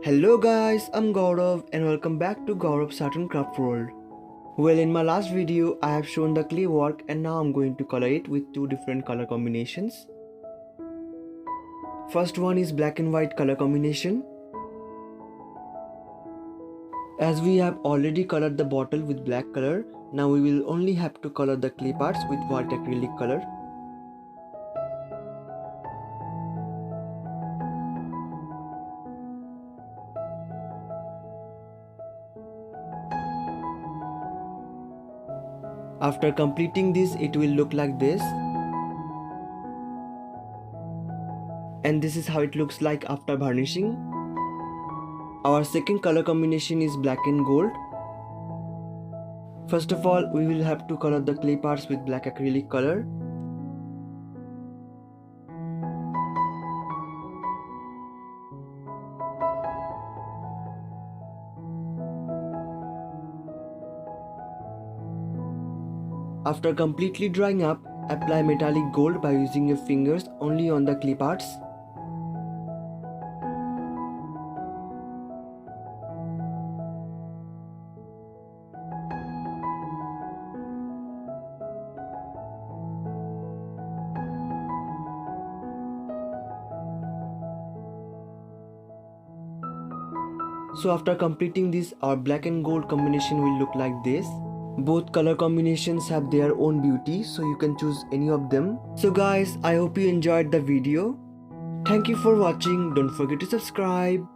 Hello guys, I'm Gaurav and welcome back to gourabsartcraftworld. Well, in my last video I have shown the clay work and now I'm going to color it with two different color combinations. First one is black and white color combination. As we have already colored the bottle with black color, now we will only have to color the clay parts with white acrylic color. After completing this, it will look like this. And this is how it looks like after varnishing. Our second color combination is black and gold. First of all, we will have to color the clay parts with black acrylic color. After completely drying up, apply metallic gold by using your fingers only on the clay parts. So after completing this, our black and gold combination will look like this. Both color combinations have their own beauty, so you can choose any of them. So guys, I hope you enjoyed the video. Thank you for watching. Don't forget to subscribe.